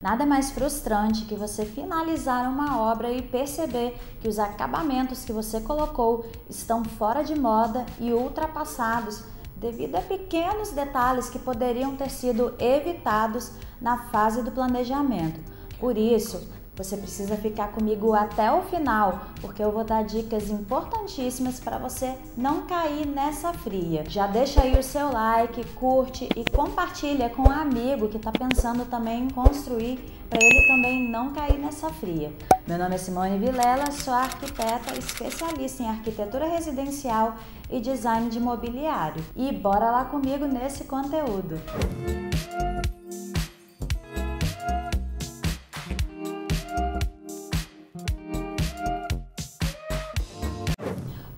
Nada mais frustrante que você finalizar uma obra e perceber que os acabamentos que você colocou estão fora de moda e ultrapassados devido a pequenos detalhes que poderiam ter sido evitados na fase do planejamento. Por isso, você precisa ficar comigo até o final, porque eu vou dar dicas importantíssimas para você não cair nessa fria. Já deixa aí o seu like, curte e compartilha com um amigo que está pensando também em construir, para ele também não cair nessa fria. Meu nome é Simone Vilela, sou arquiteta especialista em arquitetura residencial e design de mobiliário. E bora lá comigo nesse conteúdo!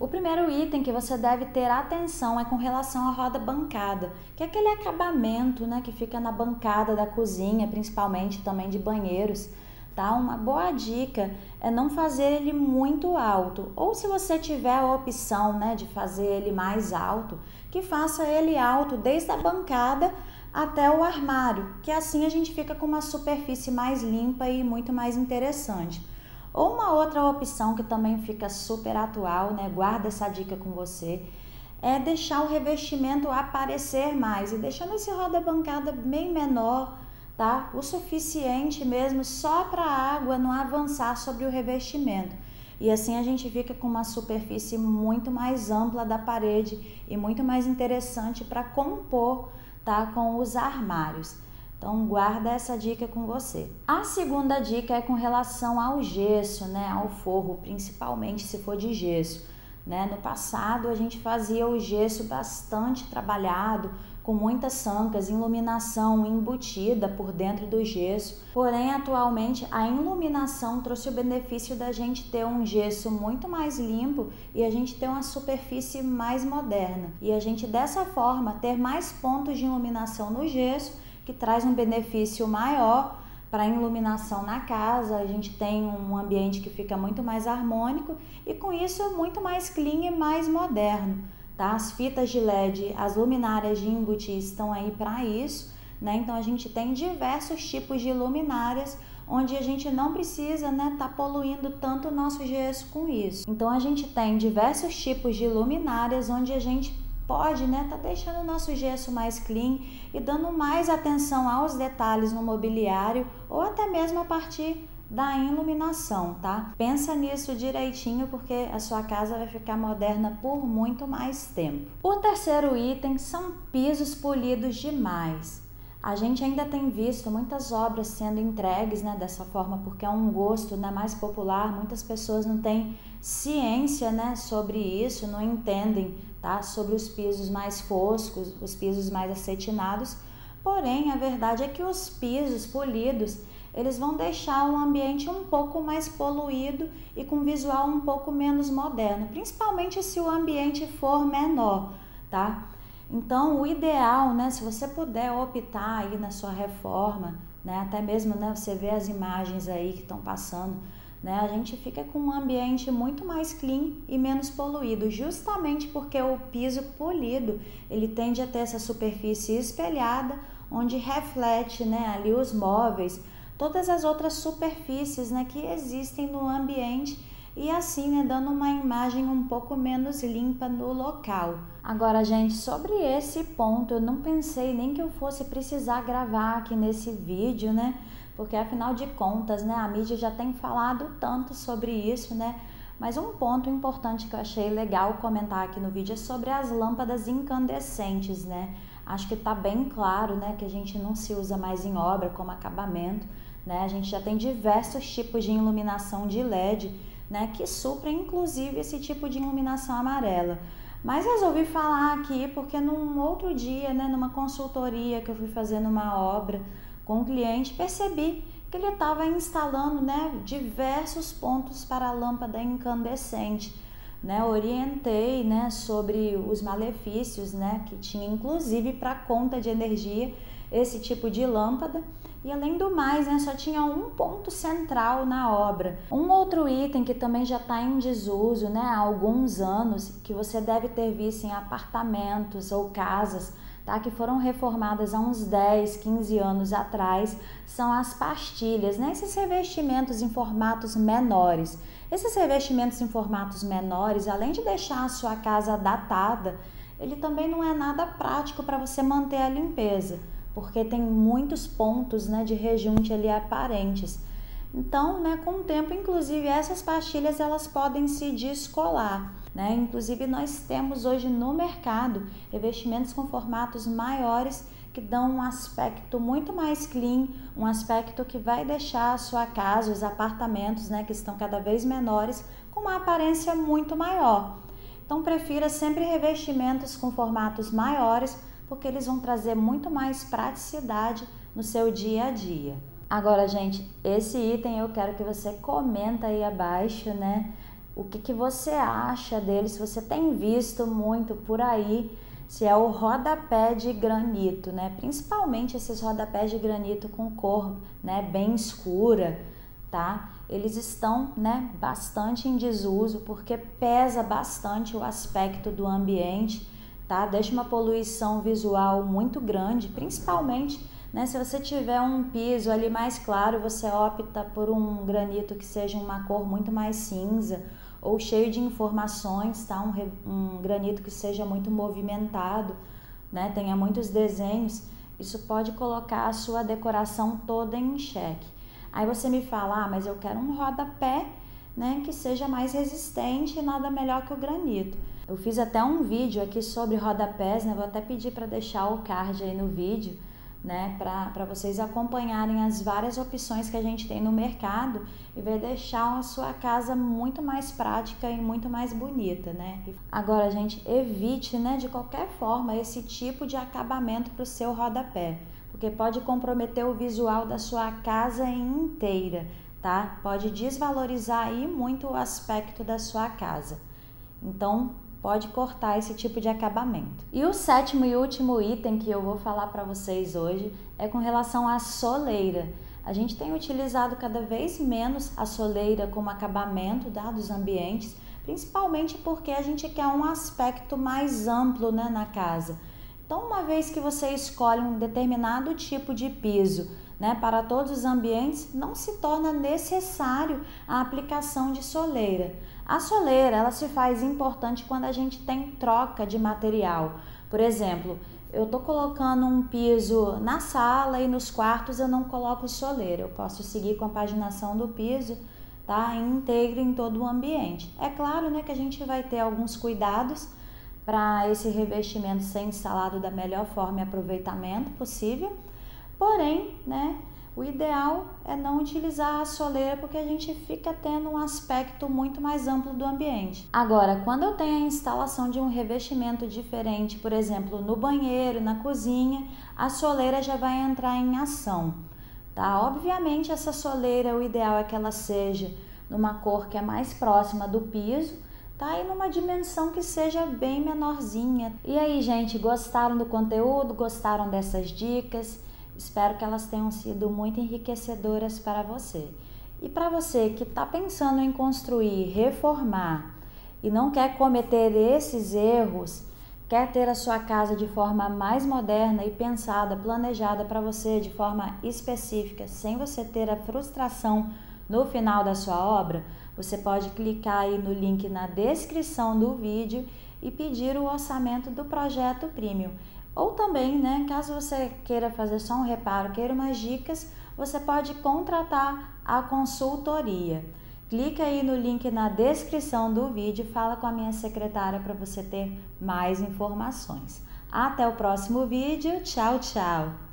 O primeiro item que você deve ter atenção é com relação à roda bancada, que é aquele acabamento, né, que fica na bancada da cozinha, principalmente também de banheiros, tá? Uma boa dica é não fazer ele muito alto, ou se você tiver a opção, né, de fazer ele mais alto, que faça ele alto desde a bancada até o armário, que assim a gente fica com uma superfície mais limpa e muito mais interessante. Ou uma outra opção que também fica super atual, né? Guarda essa dica com você, é deixar o revestimento aparecer mais e deixando esse roda bancada bem menor, tá? O suficiente mesmo só para a água não avançar sobre o revestimento. E assim a gente fica com uma superfície muito mais ampla da parede e muito mais interessante para compor, tá? Com os armários. Então guarda essa dica com você. A segunda dica é com relação ao gesso, né, ao forro, principalmente se for de gesso, né? No passado a gente fazia o gesso bastante trabalhado, com muitas sancas, iluminação embutida por dentro do gesso. Porém, atualmente a iluminação trouxe o benefício da gente ter um gesso muito mais limpo e a gente ter uma superfície mais moderna. E a gente dessa forma ter mais pontos de iluminação no gesso, que traz um benefício maior para a iluminação na casa. A gente tem um ambiente que fica muito mais harmônico e com isso muito mais clean e mais moderno, tá? As fitas de LED, as luminárias de embutir estão aí para isso, né? Então a gente tem diversos tipos de luminárias onde a gente não precisa, né, tá poluindo tanto o nosso gesso com isso. Então a gente tem diversos tipos de luminárias onde a gente pode, né, tá deixando o nosso gesso mais clean e dando mais atenção aos detalhes no mobiliário ou até mesmo a partir da iluminação, tá? Pensa nisso direitinho porque a sua casa vai ficar moderna por muito mais tempo. O terceiro item são pisos polidos demais. A gente ainda tem visto muitas obras sendo entregues, né, dessa forma porque é um gosto, né, mais popular. Muitas pessoas não têm ciência, né, sobre isso, não entendem, tá, sobre os pisos mais foscos, os pisos mais acetinados. Porém, a verdade é que os pisos polidos, eles vão deixar o ambiente um pouco mais poluído e com visual um pouco menos moderno, principalmente se o ambiente for menor, tá? Então, o ideal, né, se você puder optar aí na sua reforma, né, até mesmo, né, você vê as imagens aí que estão passando, né, a gente fica com um ambiente muito mais clean e menos poluído, justamente porque o piso polido, ele tende a ter essa superfície espelhada, onde reflete, né, ali os móveis, todas as outras superfícies, né, que existem no ambiente e assim, né, dando uma imagem um pouco menos limpa no local. Agora, gente, sobre esse ponto, eu não pensei nem que eu fosse precisar gravar aqui nesse vídeo, né, porque afinal de contas, né, a mídia já tem falado tanto sobre isso, né, mas um ponto importante que eu achei legal comentar aqui no vídeo é sobre as lâmpadas incandescentes, né. Acho que tá bem claro, né, que a gente não se usa mais em obra como acabamento, né, a gente já tem diversos tipos de iluminação de LED, né, que suprem inclusive esse tipo de iluminação amarela. Mas resolvi falar aqui porque num outro dia, né, numa consultoria que eu fui fazer numa obra com um cliente, percebi que ele estava instalando, né, diversos pontos para a lâmpada incandescente, né, orientei, né, sobre os malefícios, né, que tinha inclusive para a conta de energia esse tipo de lâmpada. E além do mais, né, só tinha um ponto central na obra. Um outro item que também já está em desuso, né, há alguns anos, que você deve ter visto em apartamentos ou casas, tá? Que foram reformadas há uns 10, 15 anos atrás, são as pastilhas, né? Esses revestimentos em formatos menores. Esses revestimentos em formatos menores, além de deixar a sua casa datada, ele também não é nada prático para você manter a limpeza, porque tem muitos pontos, né, de rejunte ali aparentes. Então, né, com o tempo, inclusive, essas pastilhas elas podem se descolar, né? Inclusive, nós temos hoje no mercado revestimentos com formatos maiores que dão um aspecto muito mais clean, um aspecto que vai deixar a sua casa, os apartamentos, né, que estão cada vez menores, com uma aparência muito maior. Então, prefira sempre revestimentos com formatos maiores, porque eles vão trazer muito mais praticidade no seu dia a dia. Agora, gente, esse item eu quero que você comenta aí abaixo, né? O que você acha dele, se você tem visto muito por aí, se é o rodapé de granito, né? Principalmente esses rodapés de granito com cor, né, bem escura, tá? Eles estão, né, bastante em desuso porque pesa bastante o aspecto do ambiente, tá? Deixa uma poluição visual muito grande, principalmente, né, se você tiver um piso ali mais claro, você opta por um granito que seja uma cor muito mais cinza ou cheio de informações, tá? Um granito que seja muito movimentado, né, tenha muitos desenhos. Isso pode colocar a sua decoração toda em xeque. Aí você me fala, mas eu quero um rodapé, né, que seja mais resistente e nada melhor que o granito. Eu fiz até um vídeo aqui sobre rodapés, né, vou até pedir para deixar o card aí no vídeo, né, para vocês acompanharem as várias opções que a gente tem no mercado e vai deixar a sua casa muito mais prática e muito mais bonita, né? Agora, gente, evite, né, de qualquer forma esse tipo de acabamento para o seu rodapé, porque pode comprometer o visual da sua casa inteira, tá? Pode desvalorizar aí muito o aspecto da sua casa. Então, pode cortar esse tipo de acabamento. E o sétimo e último item que eu vou falar para vocês hoje é com relação à soleira. A gente tem utilizado cada vez menos a soleira como acabamento, tá, dos ambientes, principalmente porque a gente quer um aspecto mais amplo, né, na casa. Então, uma vez que você escolhe um determinado tipo de piso, né, para todos os ambientes, não se torna necessário a aplicação de soleira. A soleira, ela se faz importante quando a gente tem troca de material. Por exemplo, eu estou colocando um piso na sala e nos quartos eu não coloco soleira. Eu posso seguir com a paginação do piso, tá, íntegra em todo o ambiente. É claro, né, que a gente vai ter alguns cuidados para esse revestimento ser instalado da melhor forma e aproveitamento possível. Porém, né, o ideal é não utilizar a soleira porque a gente fica tendo um aspecto muito mais amplo do ambiente. Agora, quando eu tenho a instalação de um revestimento diferente, por exemplo, no banheiro, na cozinha, a soleira já vai entrar em ação, tá? Obviamente, essa soleira, o ideal é que ela seja numa cor que é mais próxima do piso, tá? E numa dimensão que seja bem menorzinha. E aí, gente, gostaram do conteúdo? Gostaram dessas dicas? Espero que elas tenham sido muito enriquecedoras para você. E para você que está pensando em construir, reformar e não quer cometer esses erros, quer ter a sua casa de forma mais moderna e pensada, planejada para você de forma específica, sem você ter a frustração no final da sua obra, você pode clicar aí no link na descrição do vídeo e pedir o orçamento do projeto Premium. Ou também, né, caso você queira fazer só um reparo, queira umas dicas, você pode contratar a consultoria. Clica aí no link na descrição do vídeo e fala com a minha secretária para você ter mais informações. Até o próximo vídeo. Tchau, tchau!